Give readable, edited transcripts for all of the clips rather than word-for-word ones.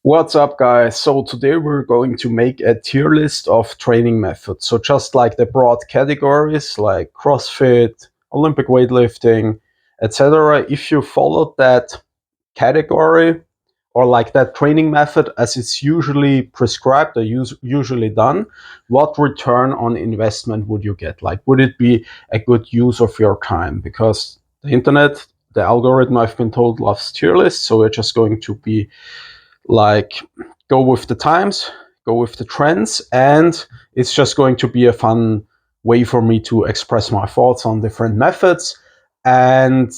What's up, guys? So today we're going to make a tier list of training methods. So just like the broad categories like CrossFit, Olympic weightlifting, etc. If you followed that category or like that training method as it's usually prescribed or usually done, what return on investment would you get? Like, would it be a good use of your time? Because the internet, the algorithm, I've been told, loves tier lists. So we're just going to be like go with the times, go with the trends, and it's just going to be a fun way for me to express my thoughts on different methods. And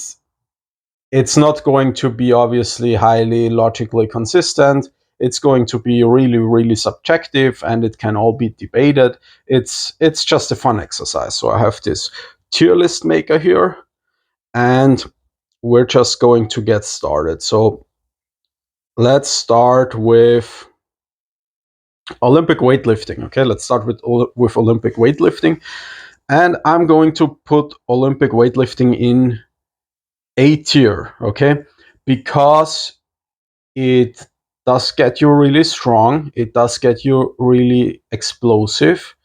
it's not going to be obviously highly logically consistent. It's going to be really, really subjective, and it can all be debated. It's just a fun exercise. So I have this tier list maker here, and we're just going to get started. So let's start with Olympic weightlifting. Okay, let's start with Olympic weightlifting, and I'm going to put Olympic weightlifting in A tier. Okay, because it does get you really strong, it does get you really explosive,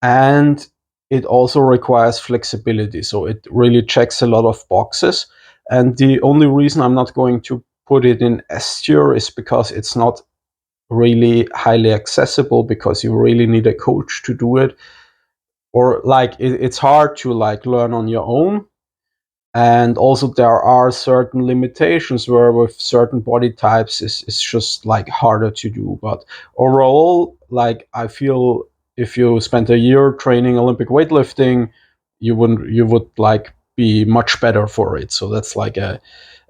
and it also requires flexibility. So it really checks a lot of boxes. And the only reason I'm not going to put it in S tier is because it's not really highly accessible, because you really need a coach to do it, or like it's hard to like learn on your own. And also there are certain limitations where with certain body types it's just like harder to do. But overall, like I feel if you spent a year training Olympic weightlifting, you would like be much better for it. So that's like a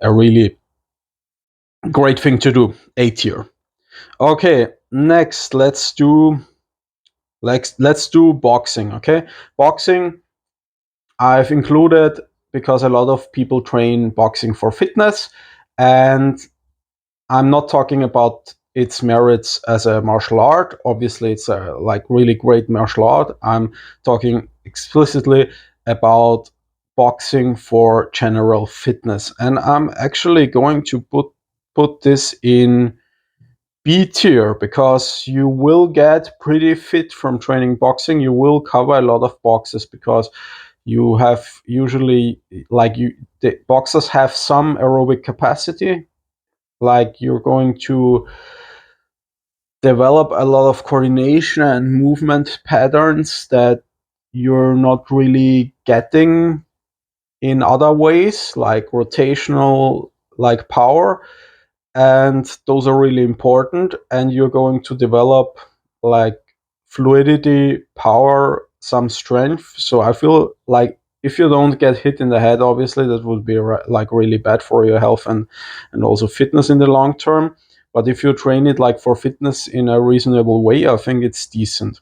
really great thing to do. A tier. Okay, next let's do boxing. Okay, boxing I've included because a lot of people train boxing for fitness, and I'm not talking about its merits as a martial art. Obviously, it's a like really great martial art. I'm talking explicitly about boxing for general fitness, and I'm actually going to put this in B tier because you will get pretty fit from training boxing. You will cover a lot of boxes because you have usually the boxers have some aerobic capacity. Like you're going to develop a lot of coordination and movement patterns that you're not really getting in other ways, like rotational, like power. And those are really important. And you're going to develop like fluidity, power, some strength. So I feel like if you don't get hit in the head, obviously that would be like really bad for your health and also fitness in the long term. But if you train it like for fitness in a reasonable way, I think it's decent.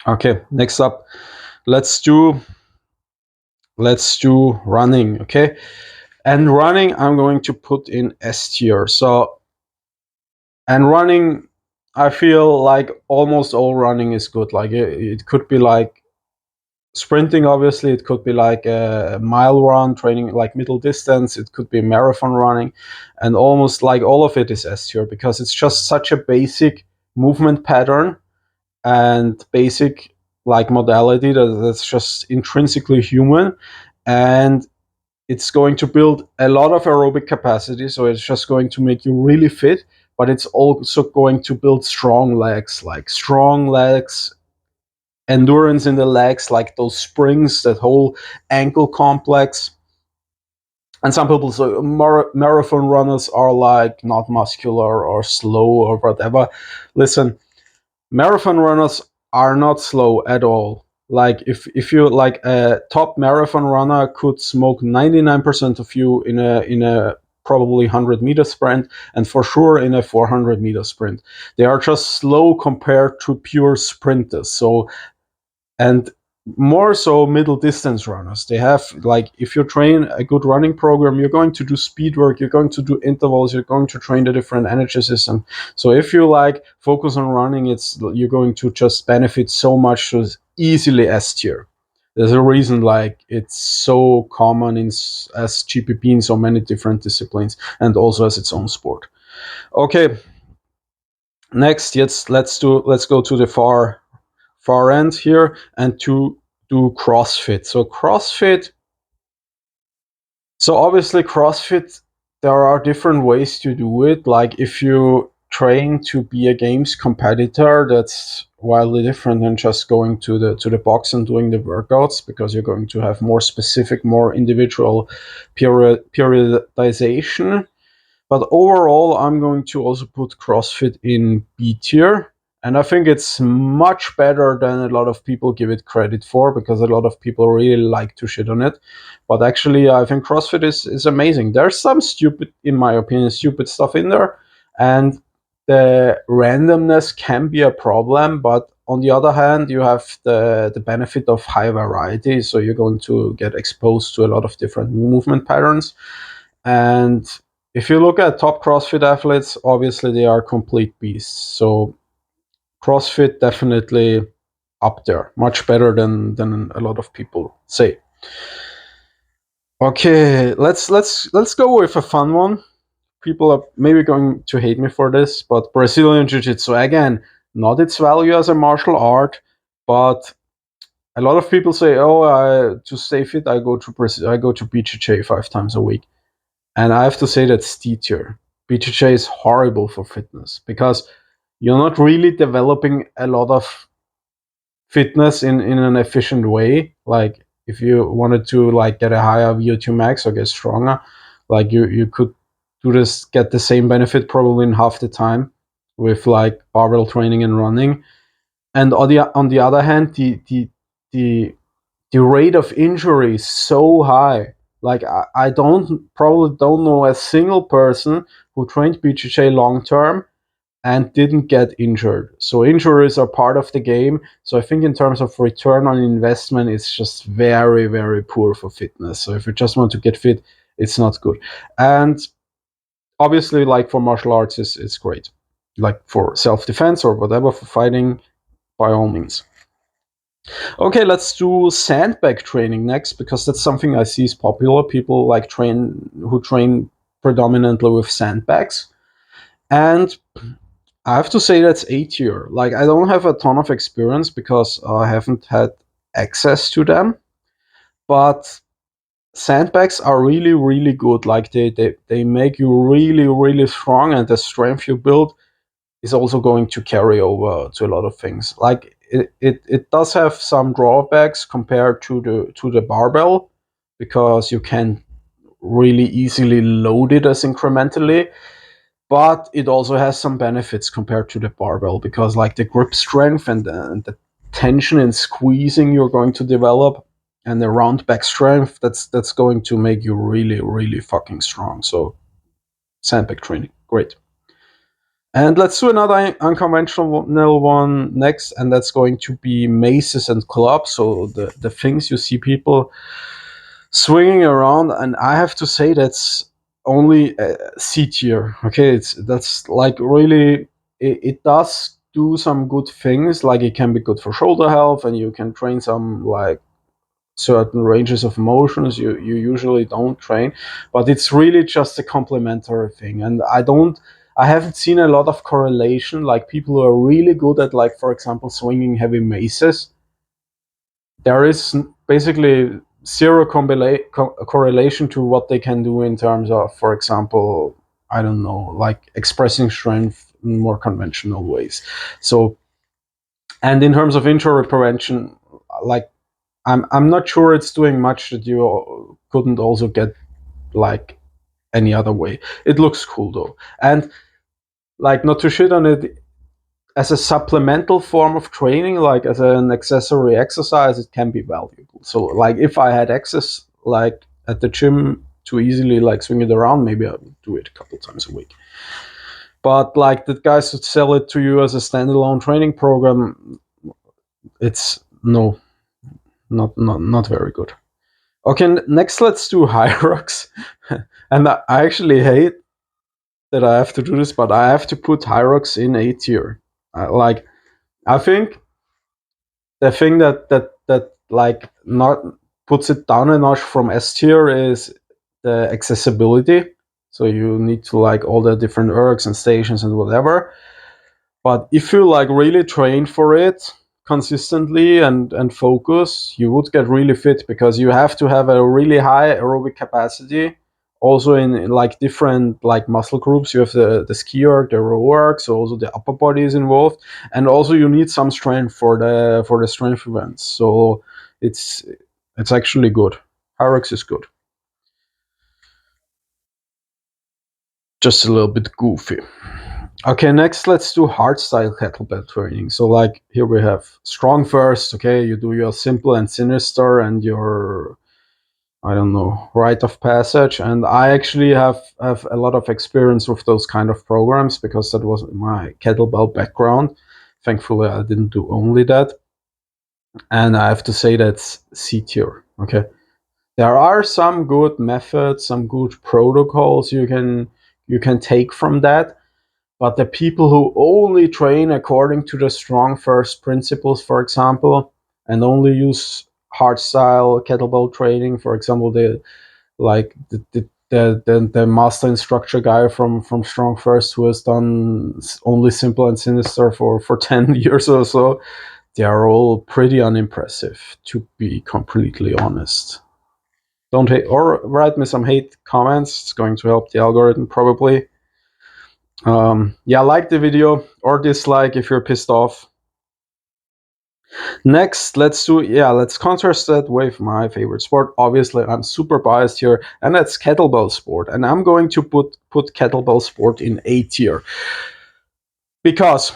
Okay, next up, let's do running. Okay, and running I'm going to put in S tier. So, and running, I feel like almost all running is good. Like it could be like sprinting, obviously. It could be like a mile run, training like middle distance. It could be marathon running, and almost like all of it is S tier because it's just such a basic movement pattern and basic like modality that's just intrinsically human, and it's going to build a lot of aerobic capacity. So it's just going to make you really fit, but it's also going to build strong legs, endurance in the legs, like those springs, that whole ankle complex. And some people say marathon runners are like not muscular or slow or whatever. Listen, marathon runners are not slow at all. Like if you like a top marathon runner could smoke 99% of you in a probably 100-meter sprint, and for sure in a 400-meter sprint. They are just slow compared to pure sprinters. So, and more so middle distance runners, they have like, if you train a good running program, you're going to do speed work, you're going to do intervals, you're going to train the different energy system. So if you like focus on running, you're going to just benefit so much. So it's easily S tier. There's a reason like it's so common as GPP in so many different disciplines, and also as its own sport. Okay, next, let's go to the far end here and to do CrossFit. So CrossFit. So obviously CrossFit, there are different ways to do it. Like if you train to be a games competitor, that's wildly different than just going to the box and doing the workouts, because you're going to have more specific, more individual periodization. But overall, I'm going to also put CrossFit in B tier. And I think it's much better than a lot of people give it credit for, because a lot of people really like to shit on it. But actually, I think CrossFit is amazing. There's some stupid, in my opinion, stupid stuff in there. And the randomness can be a problem. But on the other hand, you have the benefit of high variety. So you're going to get exposed to a lot of different movement patterns. And if you look at top CrossFit athletes, obviously they are complete beasts. So CrossFit definitely up there, much better than a lot of people say. Okay, let's go with a fun one. People are maybe going to hate me for this, but Brazilian Jiu-Jitsu, again, not its value as a martial art, but a lot of people say, "Oh, to stay fit, I go to BJJ 5 times a week." And I have to say that's D tier. BJJ is horrible for fitness, because you're not really developing a lot of fitness in an efficient way. Like if you wanted to like get a higher VO2 max or get stronger, like you could do this, get the same benefit probably in half the time with like barbell training and running. And on the other hand, the the rate of injury is so high. Like I probably don't know a single person who trained BJJ long term and didn't get injured. So injuries are part of the game. So I think in terms of return on investment, it's just very, very poor for fitness. So if you just want to get fit, it's not good. And obviously, like for martial arts, it's great. Like for self-defense or whatever, for fighting, by all means. Okay, let's do sandbag training next, because that's something I see is popular. People like who train predominantly with sandbags. And I have to say that's A tier. Like I don't have a ton of experience because I haven't had access to them, but sandbags are really, really good. Like they make you really, really strong, and the strength you build is also going to carry over to a lot of things. Like it does have some drawbacks compared to the barbell, because you can really easily load it as incrementally, but it also has some benefits compared to the barbell, because like the grip strength and the tension and squeezing you're going to develop, and the round back strength, that's going to make you really, really fucking strong. So sandbag training, great. And let's do another unconventional one next, and that's going to be maces and clubs. So the things you see people swinging around, and I have to say that's only C tier. Okay, that's like really it does do some good things. Like it can be good for shoulder health, and you can train some like certain ranges of motions you usually don't train, but it's really just a complementary thing. And I haven't seen a lot of correlation, like people who are really good at, like, for example, swinging heavy maces. There is basically zero correlation to what they can do in terms of, for example, I don't know, like expressing strength in more conventional ways. So, and in terms of injury prevention, like I'm not sure it's doing much that you couldn't also get like any other way. It looks cool though, and like not to shit on it, as a supplemental form of training, like as an accessory exercise, it can be valuable. So like if I had access like at the gym to easily like swing it around, maybe I would do it a couple times a week. But like the guys who sell it to you as a standalone training program, it's no, not very good. Okay, next let's do Hyrox. And I actually hate that I have to do this, but I have to put Hyrox in A tier. Like I think the thing that like not puts it down a notch from S tier is the accessibility. So you need to like all the different ergs and stations and whatever. But if you like really train for it consistently and focus, you would get really fit, because you have to have a really high aerobic capacity. Also in like different like muscle groups, you have the ski erg, the row erg, so also the upper body is involved, and also you need some strength for the strength events. So it's actually good. Hyrox is good. Just a little bit goofy. Okay, next let's do hardstyle kettlebell training. So like here we have strong first. Okay, you do your simple and sinister and your, I don't know, rite of passage. And I actually have a lot of experience with those kind of programs, because that was my kettlebell background. Thankfully, I didn't do only that. And I have to say that's C tier. Okay, there are some good methods, some good protocols you can take from that. But the people who only train according to the strong first principles, for example, and only use hardstyle kettlebell training, for example, the master instructor guy from Strong First, who has done only simple and sinister for 10 years or so, they are all pretty unimpressive, to be completely honest. Don't hate, or write me some hate comments. It's going to help the algorithm probably. Yeah, like the video or dislike if you're pissed off. Next, let's contrast that with my favorite sport. Obviously, I'm super biased here, and that's kettlebell sport. And I'm going to put kettlebell sport in A tier, because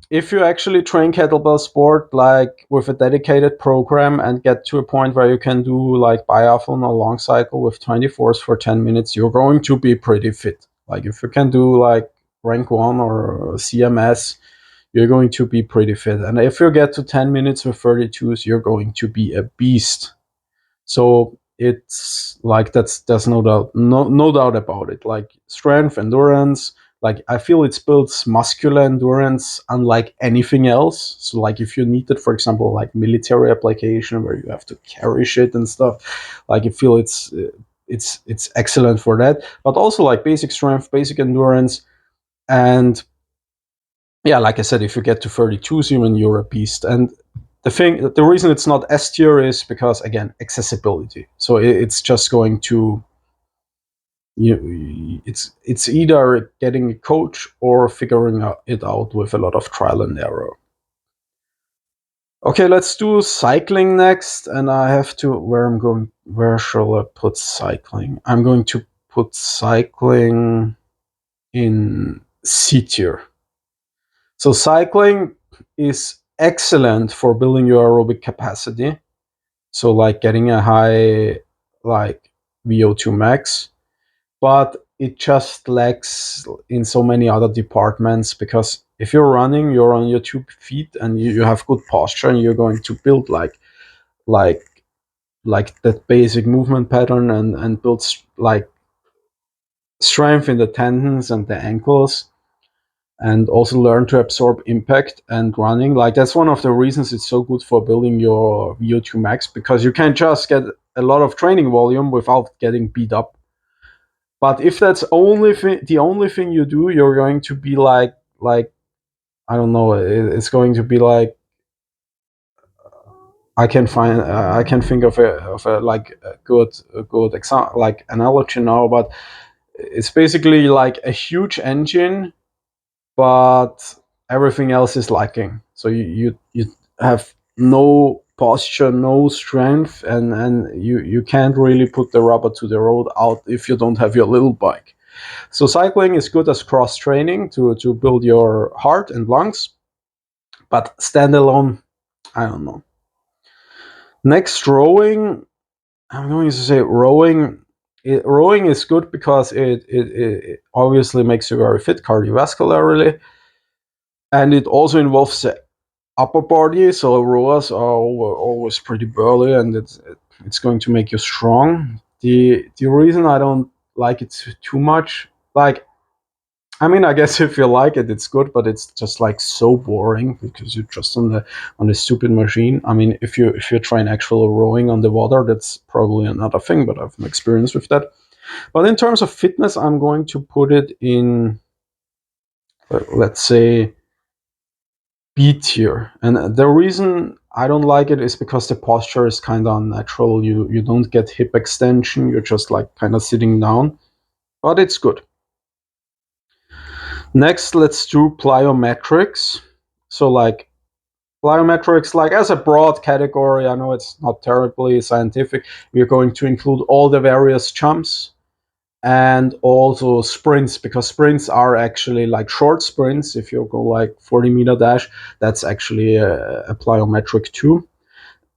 if you actually train kettlebell sport like with a dedicated program and get to a point where you can do like biathlon or long cycle with 24s for 10 minutes, you're going to be pretty fit. Like if you can do like rank 1 or CMS, you're going to be pretty fit. And if you get to 10 minutes with 32s, you're going to be a beast. So it's like there's no doubt about it. Like strength, endurance, like I feel it builds muscular endurance unlike anything else. So like if you need it, for example, like military application where you have to carry shit and stuff, like I feel it's excellent for that. But also like basic strength, basic endurance, and yeah, like I said, if you get to 32s, you're a beast. And the reason it's not S tier is because, again, accessibility. So it's just going to, it's either getting a coach or figuring it out with a lot of trial and error. Okay, let's do cycling next. And I have to, where shall I put cycling? I'm going to put cycling in C tier. So cycling is excellent for building your aerobic capacity. So like getting a high like VO2 max, but it just lacks in so many other departments, because if you're running, you're on your 2 feet and you have good posture, and you're going to build like like that basic movement pattern and build like strength in the tendons and the ankles, and also learn to absorb impact and running. Like that's one of the reasons it's so good for building your VO2 max, because you can just get a lot of training volume without getting beat up. But if that's the only thing you do, you're going to be like I don't know. It's going to be like I can think of a like a good example, like analogy now, but it's basically like a huge engine, but everything else is lacking. So you have no posture, no strength, and you can't really put the rubber to the road out if you don't have your little bike. So cycling is good as cross training to build your heart and lungs, but standalone, I don't know. Next, rowing. I'm going to say rowing. Rowing is good because it obviously makes you very fit cardiovascularly, and it also involves the upper body. So rowers are always pretty burly, and it's going to make you strong. The reason I don't like it too much, like I mean, I guess if you like it, it's good, but it's just like so boring because you're just on the stupid machine. I mean, if you try an actual rowing on the water, that's probably another thing, but I've no experience with that. But in terms of fitness, I'm going to put it in, let's say, B tier. And the reason I don't like it is because the posture is kind of unnatural. You don't get hip extension. You're just like kind of sitting down, but it's good. Next, let's do plyometrics. So like plyometrics, like as a broad category, I know it's not terribly scientific. We're going to include all the various jumps and also sprints, because sprints are actually like short sprints. If you go like 40-meter dash, that's actually a plyometric too.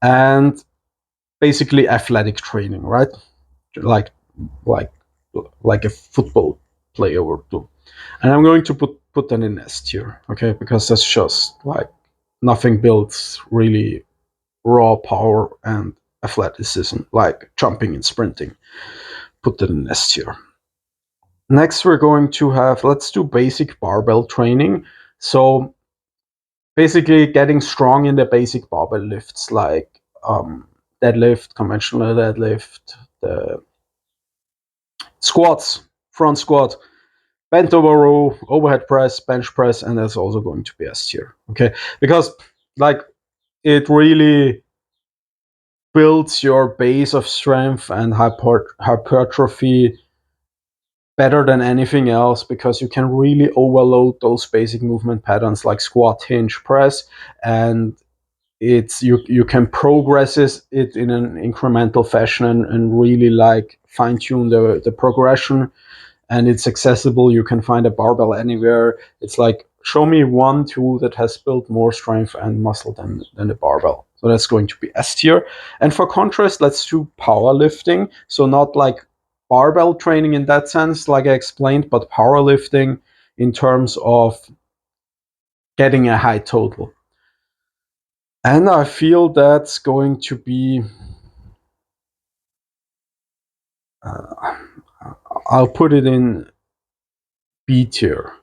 And basically athletic training, right? Like like like a football player would do. And I'm going to put that in S tier, okay? Because that's just like nothing builds really raw power and athleticism like jumping and sprinting. Put that in S tier. Next, we're going to have, let's do basic barbell training. So basically getting strong in the basic barbell lifts, like deadlift, conventional deadlift, the squats, front squat, bent over row, overhead press, bench press, and that's also going to be S tier, okay? Because like it really builds your base of strength and hypertrophy better than anything else, because you can really overload those basic movement patterns like squat, hinge, press, and it's you can progress it in an incremental fashion and really like fine tune the progression. And it's accessible. You can find a barbell anywhere. It's like, show me one tool that has built more strength and muscle than the barbell. So that's going to be S tier. And for contrast, let's do powerlifting. So not like barbell training in that sense, like I explained, but powerlifting in terms of getting a high total. And I feel that's going to be, I'll put it in B tier,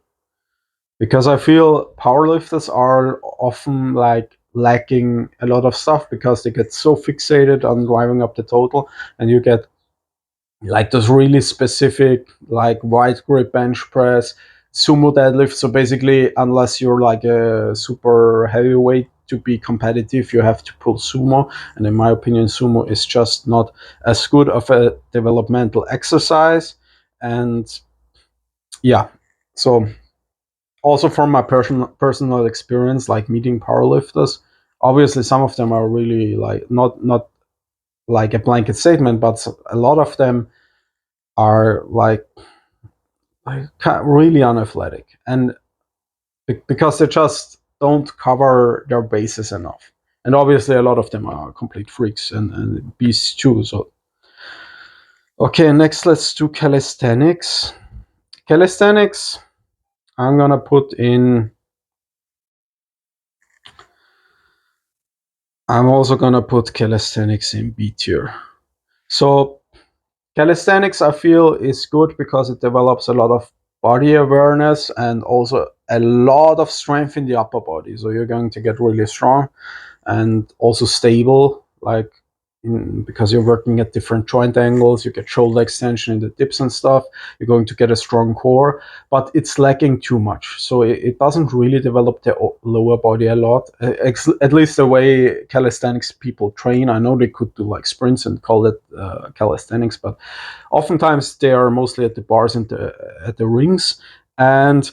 because I feel powerlifters are often like lacking a lot of stuff because they get so fixated on driving up the total, and you get like those really specific like wide grip bench press, sumo deadlift. So basically, unless you're like a super heavyweight to be competitive, you have to pull sumo. And in my opinion, sumo is just not as good of a developmental exercise. And yeah, so also from my personal experience, like meeting powerlifters, obviously some of them are really like not like a blanket statement, but a lot of them are like really unathletic, and because they just don't cover their bases enough. And obviously a lot of them are complete freaks and beasts too. So okay, next let's do calisthenics. Calisthenics, I'm gonna put in, I'm also gonna put calisthenics in B tier. So calisthenics, I feel, is good because it develops a lot of body awareness and also a lot of strength in the upper body. So you're going to get really strong and also stable, like because you're working at different joint angles. You get shoulder extension in the dips and stuff. You're going to get a strong core, but it's lacking too much. So it doesn't really develop the lower body a lot, at least the way calisthenics people train. I know they could do like sprints and call it calisthenics, but oftentimes they are mostly at the bars and at the rings, and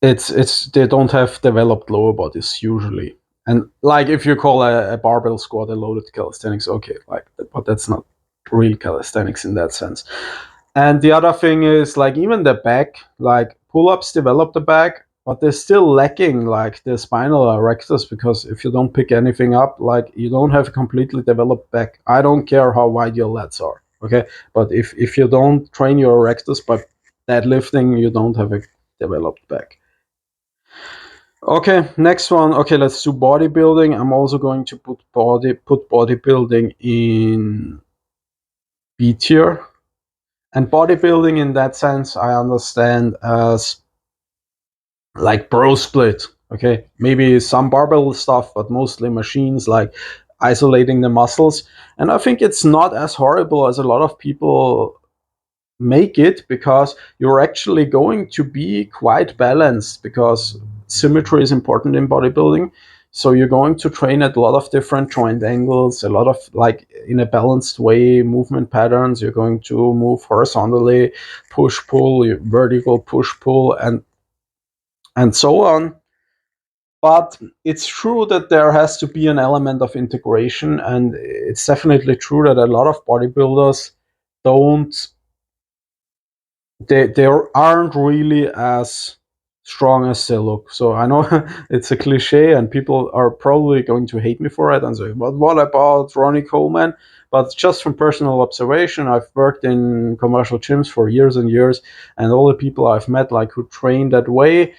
it's they don't have developed lower bodies usually. And like if you call a barbell squat a loaded calisthenics, okay, like, but that's not real calisthenics in that sense. And the other thing is like even the back, like pull-ups develop the back, but they're still lacking like the spinal erectors, because if you don't pick anything up, like you don't have a completely developed back. I don't care how wide your lats are, okay? But if you don't train your erectors by deadlifting, you don't have a developed back. Okay, next one. Okay, let's do bodybuilding. I'm also going to put bodybuilding in B tier. And bodybuilding in that sense, I understand as like pro split. Okay, maybe some barbell stuff, but mostly machines. Like isolating the muscles. And I think it's not as horrible as a lot of people make it, because you're actually going to be quite balanced, because symmetry is important in bodybuilding. So you're going to train at a lot of different joint angles, a lot of like in a balanced way movement patterns. You're going to move horizontally, push pull, vertical push pull, and so on. But it's true that there has to be an element of integration, and it's definitely true that a lot of bodybuilders don't they aren't really as strong as they look. So I know it's a cliche, and people are probably going to hate me for it and say, "But what about Ronnie Coleman?" But just from personal observation, I've worked in commercial gyms for years and years, and all the people I've met, like who train that way,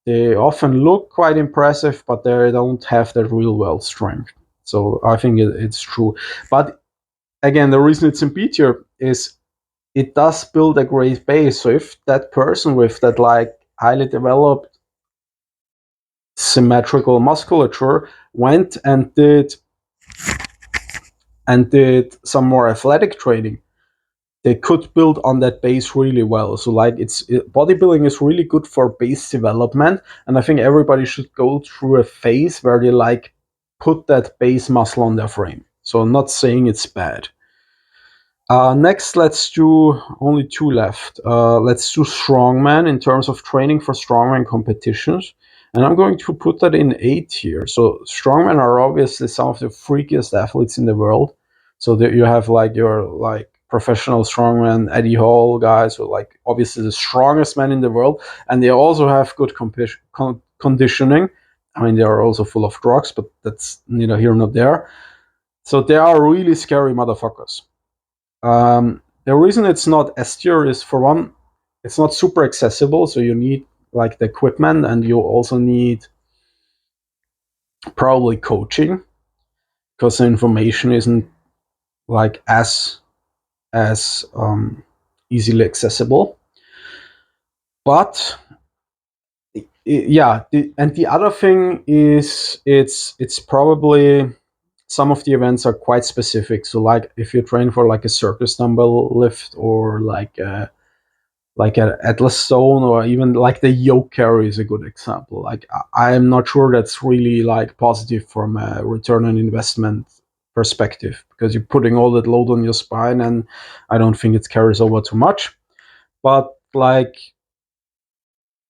they often look quite impressive, but they don't have that real well strength. So I think it's true. But again, the reason it's in B tier is it does build a great base. So if that person with that like highly developed symmetrical musculature went and did some more athletic training, they could build on that base really well. So like bodybuilding is really good for base development, and I think everybody should go through a phase where they like put that base muscle on their frame. So I'm not saying it's bad. Next, let's do only two left. Let's do strongman in terms of training for strongman competitions. And I'm going to put that in A tier. So strongmen are obviously some of the freakiest athletes in the world. So that you have like your like professional strongman, Eddie Hall guys, who are like obviously the strongest men in the world, and they also have good conditioning. I mean, they are also full of drugs, but that's neither here nor there. So they are really scary motherfuckers. The reason it's not S tier is, for one, it's not super accessible, so you need like the equipment, and you also need probably coaching, because the information isn't like as easily accessible. But yeah, and the other thing is it's probably some of the events are quite specific. So like if you train for like a circus dumbbell lift, or like an Atlas stone, or even like the yoke carry is a good example. Like I'm not sure that's really like positive from a return on investment perspective, because you're putting all that load on your spine, and I don't think it carries over too much. But like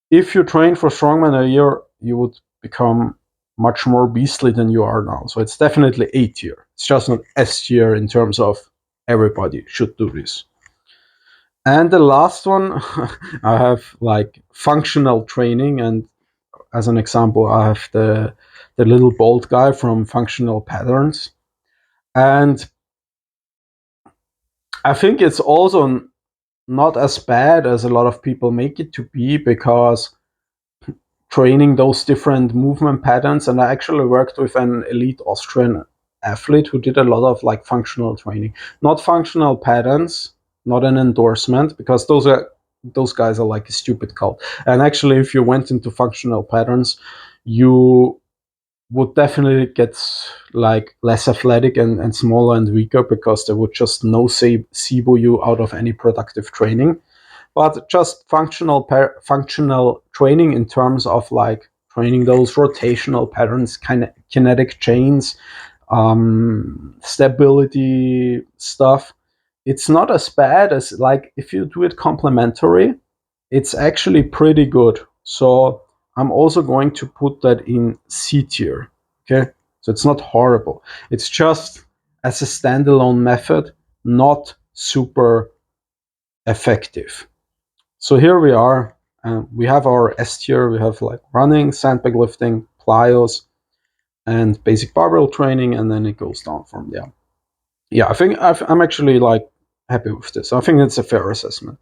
if you train for strongman a year, you would become much more beastly than you are now. So it's definitely A tier. It's just not S tier in terms of everybody should do this. And the last one, I have like functional training, and as an example, I have the little bald guy from Functional Patterns, and I think it's also not as bad as a lot of people make it to be, because training those different movement patterns, and I actually worked with an elite Austrian athlete who did a lot of like functional training, not functional patterns, not an endorsement, because those guys are like a stupid cult. And actually, if you went into functional patterns, you would definitely get like less athletic and smaller and weaker, because they would just no SIBO you out of any productive training. But just functional training in terms of like training those rotational patterns, kind of kinetic chains, stability stuff. It's not as bad as like if you do it complementary. It's actually pretty good. So I'm also going to put that in C tier. Okay, so it's not horrible. It's just as a standalone method, not super effective. So here we are. We have our S tier. We have like running, sandbag lifting, plyos, and basic barbell training, and then it goes down from there. Yeah, I think I'm actually like happy with this. I think it's a fair assessment.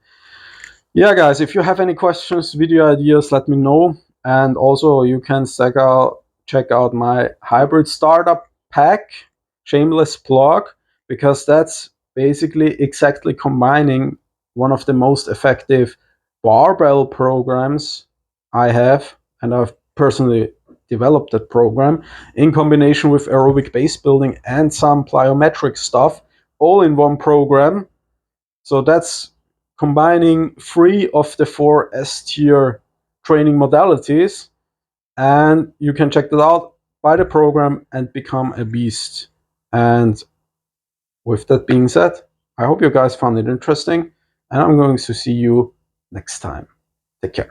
Yeah, guys, if you have any questions, video ideas, let me know. And also, you can check out my hybrid startup pack, shameless plug, because that's basically exactly combining one of the most effective barbell programs I have, and I've personally developed that program in combination with aerobic base building and some plyometric stuff, all in one program. So that's combining 3 of the 4 S-tier training modalities, and you can check that out, buy the program, and become a beast. And with that being said, I hope you guys found it interesting, and I'm going to see you next time. Take care.